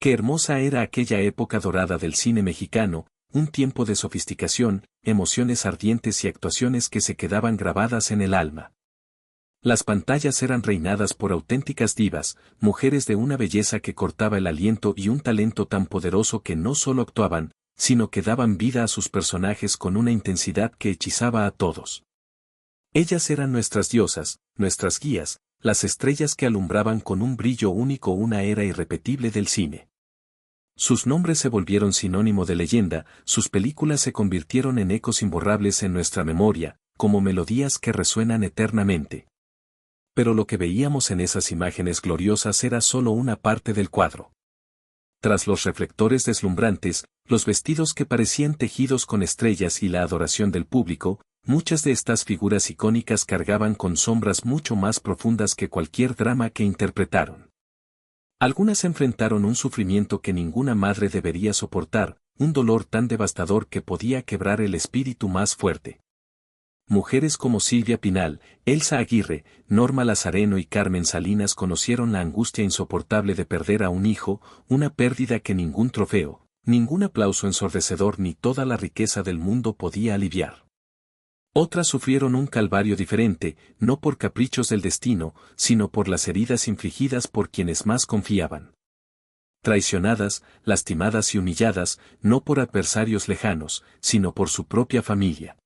Qué hermosa era aquella época dorada del cine mexicano, un tiempo de sofisticación, emociones ardientes y actuaciones que se quedaban grabadas en el alma. Las pantallas eran reinadas por auténticas divas, mujeres de una belleza que cortaba el aliento y un talento tan poderoso que no solo actuaban, sino que daban vida a sus personajes con una intensidad que hechizaba a todos. Ellas eran nuestras diosas, nuestras guías, las estrellas que alumbraban con un brillo único una era irrepetible del cine. Sus nombres se volvieron sinónimo de leyenda, sus películas se convirtieron en ecos imborrables en nuestra memoria, como melodías que resuenan eternamente. Pero lo que veíamos en esas imágenes gloriosas era solo una parte del cuadro. Tras los reflectores deslumbrantes, los vestidos que parecían tejidos con estrellas y la adoración del público, muchas de estas figuras icónicas cargaban con sombras mucho más profundas que cualquier drama que interpretaron. Algunas enfrentaron un sufrimiento que ninguna madre debería soportar, un dolor tan devastador que podía quebrar el espíritu más fuerte. Mujeres como Silvia Pinal, Elsa Aguirre, Norma Lazareno y Carmen Salinas conocieron la angustia insoportable de perder a un hijo, una pérdida que ningún trofeo, ningún aplauso ensordecedor ni toda la riqueza del mundo podía aliviar. Otras sufrieron un calvario diferente, no por caprichos del destino, sino por las heridas infligidas por quienes más confiaban. Traicionadas, lastimadas y humilladas, no por adversarios lejanos, sino por su propia familia.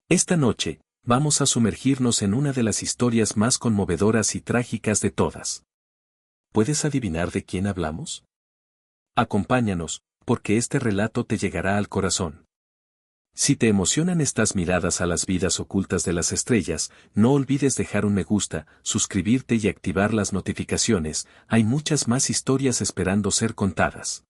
Esta noche, vamos a sumergirnos en una de las historias más conmovedoras y trágicas de todas. ¿Puedes adivinar de quién hablamos? Acompáñanos, porque este relato te llegará al corazón. Si te emocionan estas miradas a las vidas ocultas de las estrellas, no olvides dejar un me gusta, suscribirte y activar las notificaciones, hay muchas más historias esperando ser contadas.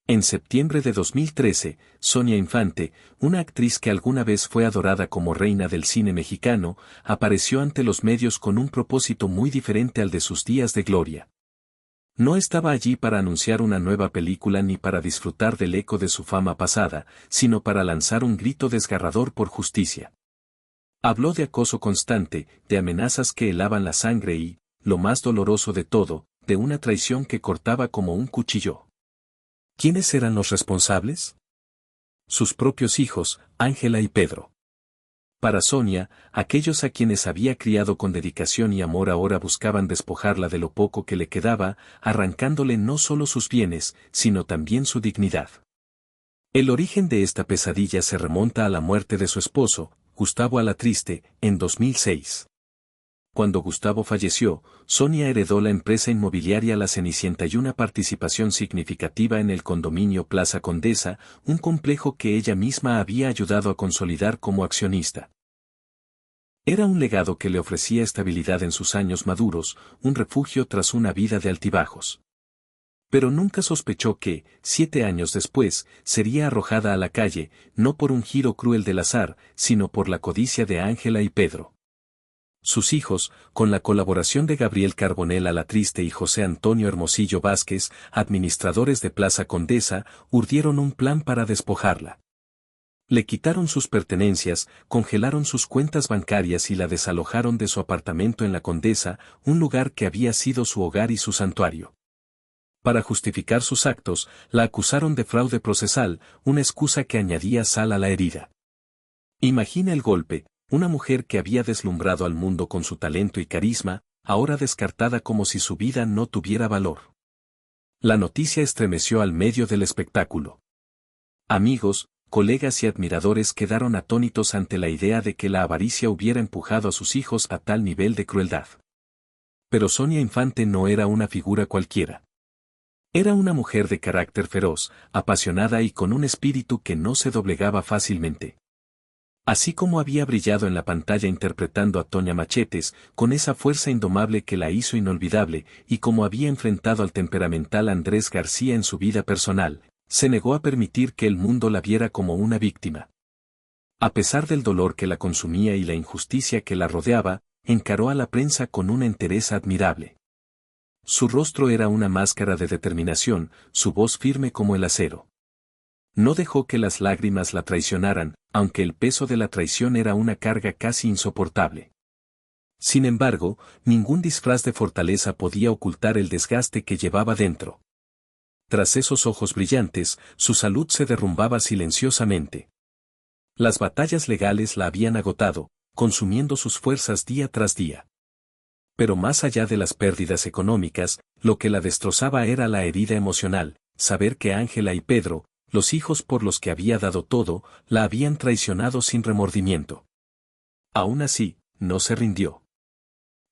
En septiembre de 2013, Sonia Infante, una actriz que alguna vez fue adorada como reina del cine mexicano, apareció ante los medios con un propósito muy diferente al de sus días de gloria. No estaba allí para anunciar una nueva película ni para disfrutar del eco de su fama pasada, sino para lanzar un grito desgarrador por justicia. Habló de acoso constante, de amenazas que helaban la sangre y, lo más doloroso de todo, de una traición que cortaba como un cuchillo. ¿Quiénes eran los responsables? Sus propios hijos, Ángela y Pedro. Para Sonia, aquellos a quienes había criado con dedicación y amor ahora buscaban despojarla de lo poco que le quedaba, arrancándole no solo sus bienes, sino también su dignidad. El origen de esta pesadilla se remonta a la muerte de su esposo, Gustavo Alatriste, en 2006. Cuando Gustavo falleció, Sonia heredó la empresa inmobiliaria La Cenicienta y una participación significativa en el condominio Plaza Condesa, un complejo que ella misma había ayudado a consolidar como accionista. Era un legado que le ofrecía estabilidad en sus años maduros, un refugio tras una vida de altibajos. Pero nunca sospechó que, 7 años después, sería arrojada a la calle, no por un giro cruel del azar, sino por la codicia de Ángela y Pedro. Sus hijos, con la colaboración de Gabriel Carbonell Alatriste y José Antonio Hermosillo Vázquez, administradores de Plaza Condesa, urdieron un plan para despojarla. Le quitaron sus pertenencias, congelaron sus cuentas bancarias y la desalojaron de su apartamento en la Condesa, un lugar que había sido su hogar y su santuario. Para justificar sus actos, la acusaron de fraude procesal, una excusa que añadía sal a la herida. Imagina el golpe. Una mujer que había deslumbrado al mundo con su talento y carisma, ahora descartada como si su vida no tuviera valor. La noticia estremeció al medio del espectáculo. Amigos, colegas y admiradores quedaron atónitos ante la idea de que la avaricia hubiera empujado a sus hijos a tal nivel de crueldad. Pero Sonia Infante no era una figura cualquiera. Era una mujer de carácter feroz, apasionada y con un espíritu que no se doblegaba fácilmente. Así como había brillado en la pantalla interpretando a Toña Machetes, con esa fuerza indomable que la hizo inolvidable, y como había enfrentado al temperamental Andrés García en su vida personal, se negó a permitir que el mundo la viera como una víctima. A pesar del dolor que la consumía y la injusticia que la rodeaba, encaró a la prensa con una entereza admirable. Su rostro era una máscara de determinación, su voz firme como el acero. No dejó que las lágrimas la traicionaran, aunque el peso de la traición era una carga casi insoportable. Sin embargo, ningún disfraz de fortaleza podía ocultar el desgaste que llevaba dentro. tras esos ojos brillantes, su salud se derrumbaba silenciosamente. Las batallas legales la habían agotado, consumiendo sus fuerzas día tras día. Pero más allá de las pérdidas económicas, lo que la destrozaba era la herida emocional, saber que Ángela y Pedro, los hijos por los que había dado todo, la habían traicionado sin remordimiento. Aún así, no se rindió.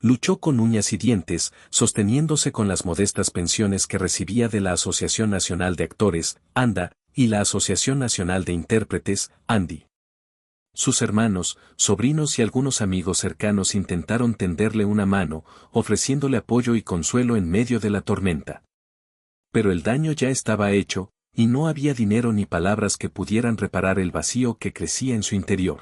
Luchó con uñas y dientes, sosteniéndose con las modestas pensiones que recibía de la Asociación Nacional de Actores, ANDA, y la Asociación Nacional de Intérpretes, ANDI. Sus hermanos, sobrinos y algunos amigos cercanos intentaron tenderle una mano, ofreciéndole apoyo y consuelo en medio de la tormenta. Pero el daño ya estaba hecho, y no había dinero ni palabras que pudieran reparar el vacío que crecía en su interior.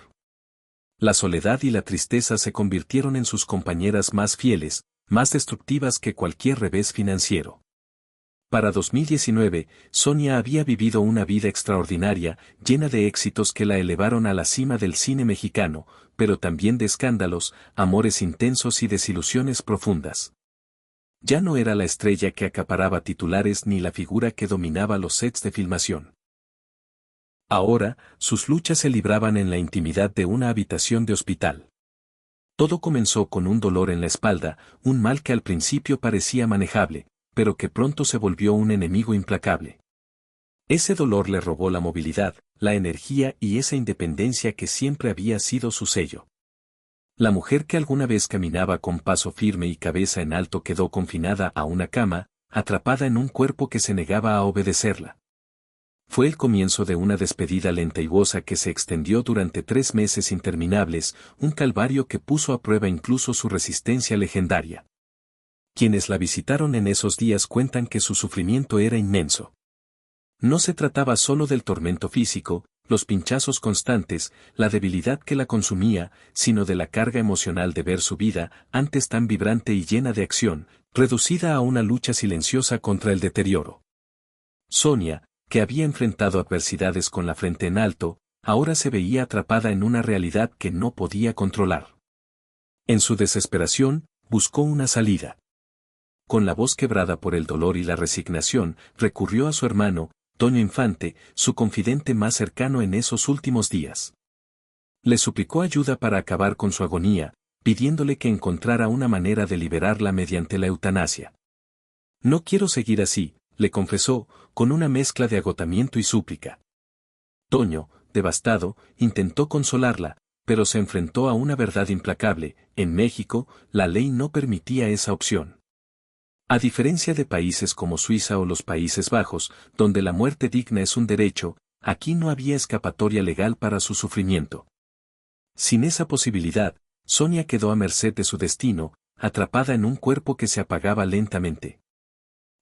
La soledad y la tristeza se convirtieron en sus compañeras más fieles, más destructivas que cualquier revés financiero. Para 2019, Sonia había vivido una vida extraordinaria, llena de éxitos que la elevaron a la cima del cine mexicano, pero también de escándalos, amores intensos y desilusiones profundas. Ya no era la estrella que acaparaba titulares ni la figura que dominaba los sets de filmación. Ahora, sus luchas se libraban en la intimidad de una habitación de hospital. Todo comenzó con un dolor en la espalda, un mal que al principio parecía manejable, pero que pronto se volvió un enemigo implacable. Ese dolor le robó la movilidad, la energía y esa independencia que siempre había sido su sello. La mujer que alguna vez caminaba con paso firme y cabeza en alto quedó confinada a una cama, atrapada en un cuerpo que se negaba a obedecerla. Fue el comienzo de una despedida lentaiguosa que se extendió durante 3 meses interminables, un calvario que puso a prueba incluso su resistencia legendaria. Quienes la visitaron en esos días cuentan que su sufrimiento era inmenso. No se trataba solo del tormento físico, los pinchazos constantes, la debilidad que la consumía, sino de la carga emocional de ver su vida, antes tan vibrante y llena de acción, reducida a una lucha silenciosa contra el deterioro. Sonia, que había enfrentado adversidades con la frente en alto, ahora se veía atrapada en una realidad que no podía controlar. En su desesperación, buscó una salida. Con la voz quebrada por el dolor y la resignación, recurrió a su hermano, Toño Infante, su confidente más cercano en esos últimos días. Le suplicó ayuda para acabar con su agonía, pidiéndole que encontrara una manera de liberarla mediante la eutanasia. No quiero seguir así, le confesó, con una mezcla de agotamiento y súplica. Toño, devastado, intentó consolarla, pero se enfrentó a una verdad implacable: en México, la ley no permitía esa opción. A diferencia de países como Suiza o los Países Bajos, donde la muerte digna es un derecho, aquí no había escapatoria legal para su sufrimiento. Sin esa posibilidad, Sonia quedó a merced de su destino, atrapada en un cuerpo que se apagaba lentamente.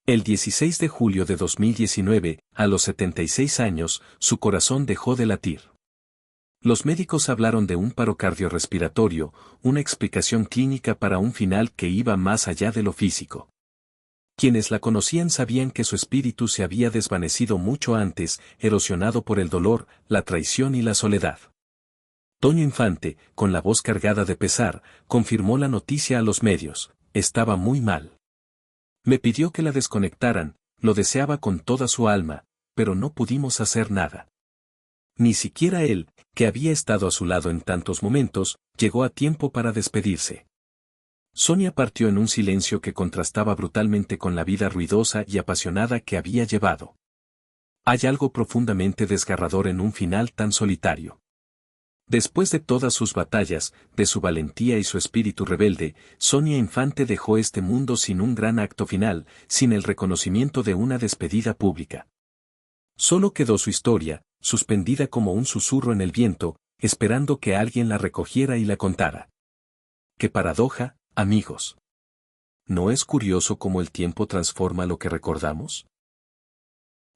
El 16 de julio de 2019, a los 76 años, su corazón dejó de latir. Los médicos hablaron de un paro cardiorrespiratorio, una explicación clínica para un final que iba más allá de lo físico. Quienes la conocían sabían que su espíritu se había desvanecido mucho antes, erosionado por el dolor, la traición y la soledad. Toño Infante, con la voz cargada de pesar, confirmó la noticia a los medios: estaba muy mal. Me pidió que la desconectaran, lo deseaba con toda su alma, pero no pudimos hacer nada. Ni siquiera él, que había estado a su lado en tantos momentos, llegó a tiempo para despedirse. Sonia partió en un silencio que contrastaba brutalmente con la vida ruidosa y apasionada que había llevado. Hay algo profundamente desgarrador en un final tan solitario. Después de todas sus batallas, de su valentía y su espíritu rebelde, Sonia Infante dejó este mundo sin un gran acto final, sin el reconocimiento de una despedida pública. Solo quedó su historia, suspendida como un susurro en el viento, esperando que alguien la recogiera y la contara. ¡Qué paradoja, amigos! ¿No es curioso cómo el tiempo transforma lo que recordamos?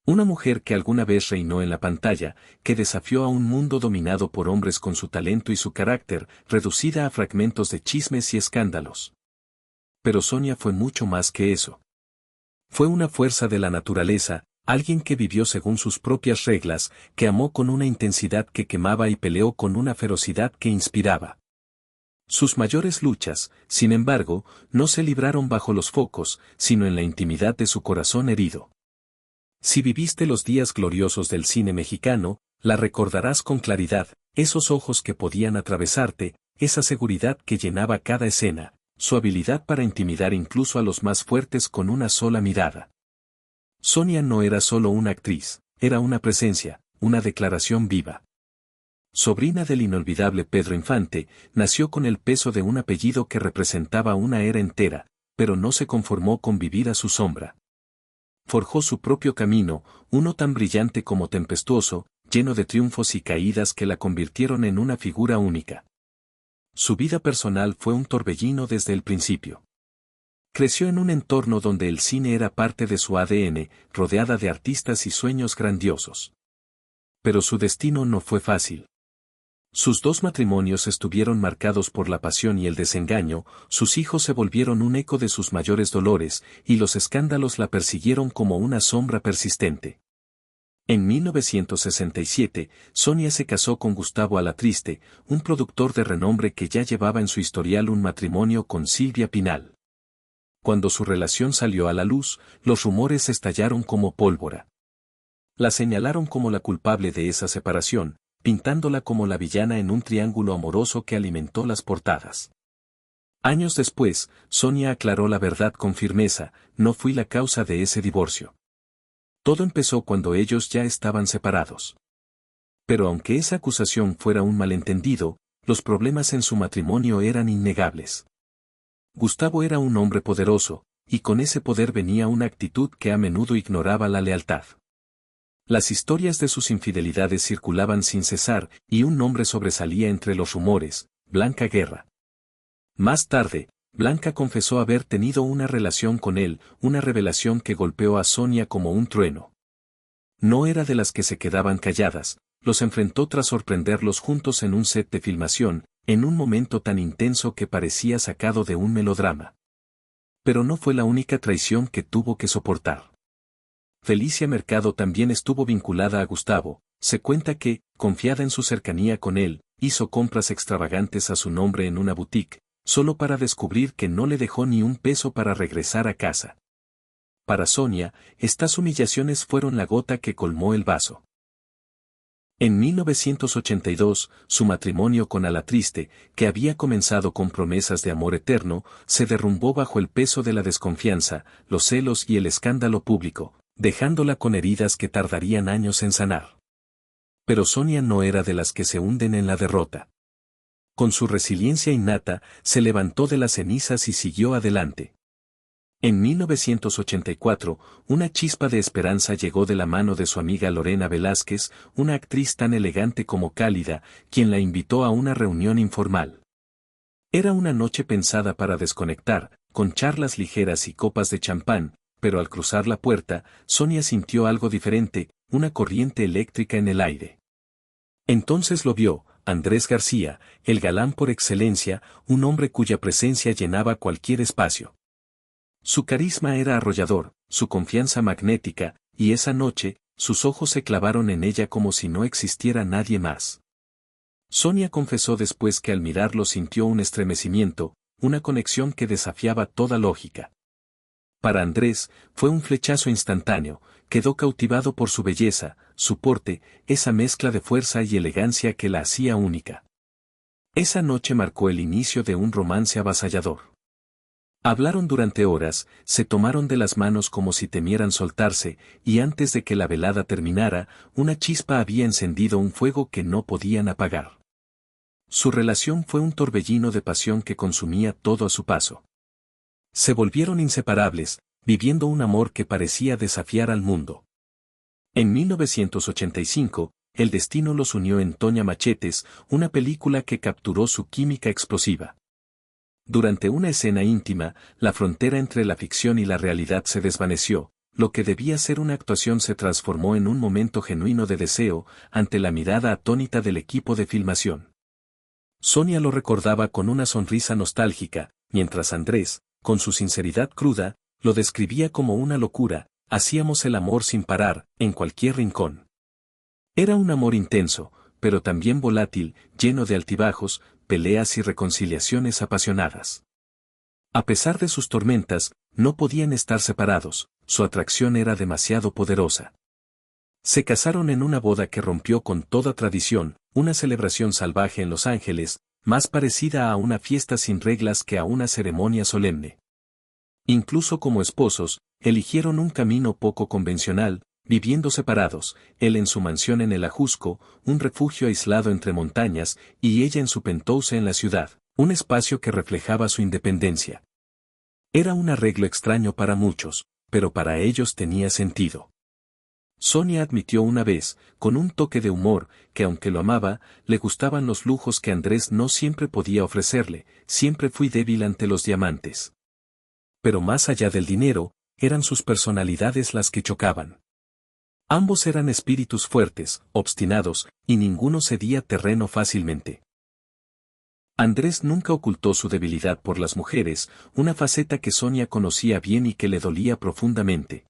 Una mujer que alguna vez reinó en la pantalla, que desafió a un mundo dominado por hombres con su talento y su carácter, reducida a fragmentos de chismes y escándalos. Pero Sonia fue mucho más que eso. Fue una fuerza de la naturaleza, alguien que vivió según sus propias reglas, que amó con una intensidad que quemaba y peleó con una ferocidad que inspiraba. Sus mayores luchas, sin embargo, no se libraron bajo los focos, sino en la intimidad de su corazón herido. Si viviste los días gloriosos del cine mexicano, la recordarás con claridad, esos ojos que podían atravesarte, esa seguridad que llenaba cada escena, su habilidad para intimidar incluso a los más fuertes con una sola mirada. Sonia no era solo una actriz, era una presencia, una declaración viva. Sobrina del inolvidable Pedro Infante, nació con el peso de un apellido que representaba una era entera, pero no se conformó con vivir a su sombra. Forjó su propio camino, uno tan brillante como tempestuoso, lleno de triunfos y caídas que la convirtieron en una figura única. Su vida personal fue un torbellino desde el principio. Creció en un entorno donde el cine era parte de su ADN, rodeada de artistas y sueños grandiosos. Pero su destino no fue fácil. Sus 2 matrimonios estuvieron marcados por la pasión y el desengaño, sus hijos se volvieron un eco de sus mayores dolores, y los escándalos la persiguieron como una sombra persistente. En 1967, Sonia se casó con Gustavo Alatriste, un productor de renombre que ya llevaba en su historial un matrimonio con Silvia Pinal. Cuando su relación salió a la luz, los rumores estallaron como pólvora. La señalaron como la culpable de esa separación, pintándola como la villana en un triángulo amoroso que alimentó las portadas. Años después, Sonia aclaró la verdad con firmeza: no fui la causa de ese divorcio. Todo empezó cuando ellos ya estaban separados. Pero aunque esa acusación fuera un malentendido, los problemas en su matrimonio eran innegables. Gustavo era un hombre poderoso, y con ese poder venía una actitud que a menudo ignoraba la lealtad. Las historias de sus infidelidades circulaban sin cesar, y un nombre sobresalía entre los rumores: Blanca Guerra. Más tarde, Blanca confesó haber tenido una relación con él, una revelación que golpeó a Sonia como un trueno. No era de las que se quedaban calladas, los enfrentó tras sorprenderlos juntos en un set de filmación, en un momento tan intenso que parecía sacado de un melodrama. Pero no fue la única traición que tuvo que soportar. Felicia Mercado también estuvo vinculada a Gustavo. Se cuenta que, confiada en su cercanía con él, hizo compras extravagantes a su nombre en una boutique, solo para descubrir que no le dejó ni un peso para regresar a casa. Para Sonia, estas humillaciones fueron la gota que colmó el vaso. En 1982, su matrimonio con Alatriste, que había comenzado con promesas de amor eterno, se derrumbó bajo el peso de la desconfianza, los celos y el escándalo público, dejándola con heridas que tardarían años en sanar. Pero Sonia no era de las que se hunden en la derrota. Con su resiliencia innata, se levantó de las cenizas y siguió adelante. En 1984, una chispa de esperanza llegó de la mano de su amiga Lorena Velázquez, una actriz tan elegante como cálida, quien la invitó a una reunión informal. Era una noche pensada para desconectar, con charlas ligeras y copas de champán, pero al cruzar la puerta, Sonia sintió algo diferente, una corriente eléctrica en el aire. Entonces lo vio: Andrés García, el galán por excelencia, un hombre cuya presencia llenaba cualquier espacio. Su carisma era arrollador, su confianza magnética, y esa noche, sus ojos se clavaron en ella como si no existiera nadie más. Sonia confesó después que al mirarlo sintió un estremecimiento, una conexión que desafiaba toda lógica. Para Andrés, fue un flechazo instantáneo, quedó cautivado por su belleza, su porte, esa mezcla de fuerza y elegancia que la hacía única. Esa noche marcó el inicio de un romance avasallador. Hablaron durante horas, se tomaron de las manos como si temieran soltarse, y antes de que la velada terminara, una chispa había encendido un fuego que no podían apagar. Su relación fue un torbellino de pasión que consumía todo a su paso. Se volvieron inseparables, viviendo un amor que parecía desafiar al mundo. En 1985, el destino los unió en Toña Machetes, una película que capturó su química explosiva. Durante una escena íntima, la frontera entre la ficción y la realidad se desvaneció, lo que debía ser una actuación se transformó en un momento genuino de deseo, ante la mirada atónita del equipo de filmación. Sonia lo recordaba con una sonrisa nostálgica, mientras Andrés, con su sinceridad cruda, lo describía como una locura: hacíamos el amor sin parar, en cualquier rincón. Era un amor intenso, pero también volátil, lleno de altibajos, peleas y reconciliaciones apasionadas. A pesar de sus tormentas, no podían estar separados, su atracción era demasiado poderosa. Se casaron en una boda que rompió con toda tradición, una celebración salvaje en Los Ángeles, más parecida a una fiesta sin reglas que a una ceremonia solemne. Incluso como esposos, eligieron un camino poco convencional, viviendo separados, él en su mansión en el Ajusco, un refugio aislado entre montañas, y ella en su penthouse en la ciudad, un espacio que reflejaba su independencia. Era un arreglo extraño para muchos, pero para ellos tenía sentido. Sonia admitió una vez, con un toque de humor, que aunque lo amaba, le gustaban los lujos que Andrés no siempre podía ofrecerle, siempre fui débil ante los diamantes. Pero más allá del dinero, eran sus personalidades las que chocaban. Ambos eran espíritus fuertes, obstinados, y ninguno cedía terreno fácilmente. Andrés nunca ocultó su debilidad por las mujeres, una faceta que Sonia conocía bien y que le dolía profundamente.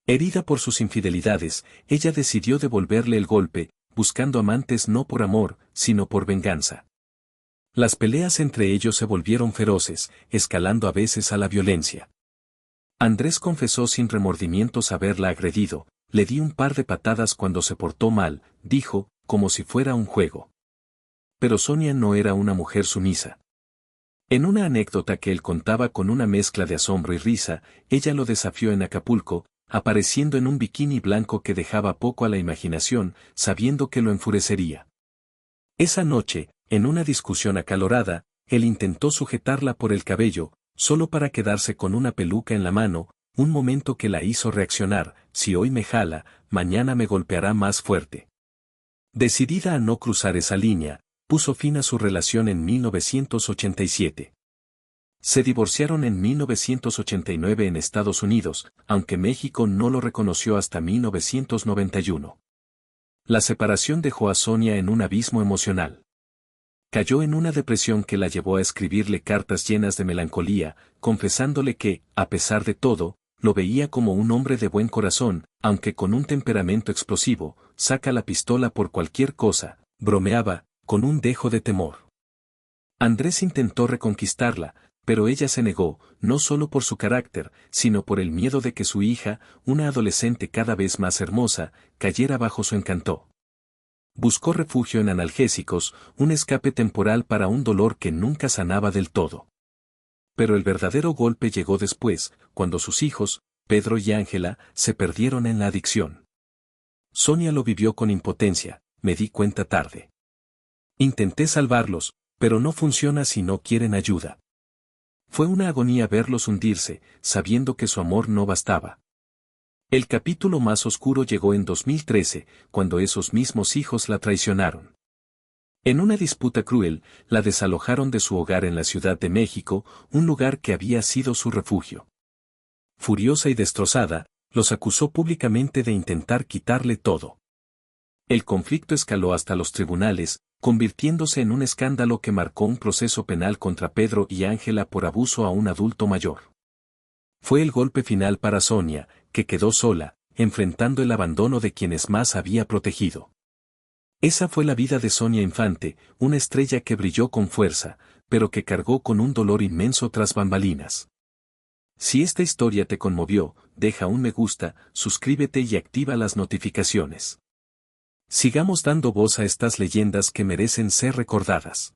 Herida por sus infidelidades, ella decidió devolverle el golpe, buscando amantes no por amor, sino por venganza. Las peleas entre ellos se volvieron feroces, escalando a veces a la violencia. Andrés confesó sin remordimientos haberla agredido, le di un par de patadas cuando se portó mal, dijo, como si fuera un juego. Pero Sonia no era una mujer sumisa. En una anécdota que él contaba con una mezcla de asombro y risa, ella lo desafió en Acapulco, apareciendo en un bikini blanco que dejaba poco a la imaginación, sabiendo que lo enfurecería. Esa noche, en una discusión acalorada, él intentó sujetarla por el cabello, solo para quedarse con una peluca en la mano, un momento que la hizo reaccionar, si hoy me jala, mañana me golpeará más fuerte. Decidida a no cruzar esa línea, puso fin a su relación en 1987. Se divorciaron en 1989 en Estados Unidos, aunque México no lo reconoció hasta 1991. La separación dejó a Sonia en un abismo emocional. Cayó en una depresión que la llevó a escribirle cartas llenas de melancolía, confesándole que, a pesar de todo, lo veía como un hombre de buen corazón, aunque con un temperamento explosivo, saca la pistola por cualquier cosa, bromeaba, con un dejo de temor. Andrés intentó reconquistarla, pero ella se negó, no solo por su carácter, sino por el miedo de que su hija, una adolescente cada vez más hermosa, cayera bajo su encanto. Buscó refugio en analgésicos, un escape temporal para un dolor que nunca sanaba del todo. Pero el verdadero golpe llegó después, cuando sus hijos, Pedro y Ángela, se perdieron en la adicción. Sonia lo vivió con impotencia, me di cuenta tarde. Intenté salvarlos, pero no funciona si no quieren ayuda. Fue una agonía verlos hundirse, sabiendo que su amor no bastaba. El capítulo más oscuro llegó en 2013, cuando esos mismos hijos la traicionaron. En una disputa cruel, la desalojaron de su hogar en la Ciudad de México, un lugar que había sido su refugio. Furiosa y destrozada, los acusó públicamente de intentar quitarle todo. El conflicto escaló hasta los tribunales, convirtiéndose en un escándalo que marcó un proceso penal contra Pedro y Ángela por abuso a un adulto mayor. Fue el golpe final para Sonia, que quedó sola, enfrentando el abandono de quienes más había protegido. Esa fue la vida de Sonia Infante, una estrella que brilló con fuerza, pero que cargó con un dolor inmenso tras bambalinas. Si esta historia te conmovió, deja un me gusta, suscríbete y activa las notificaciones. Sigamos dando voz a estas leyendas que merecen ser recordadas.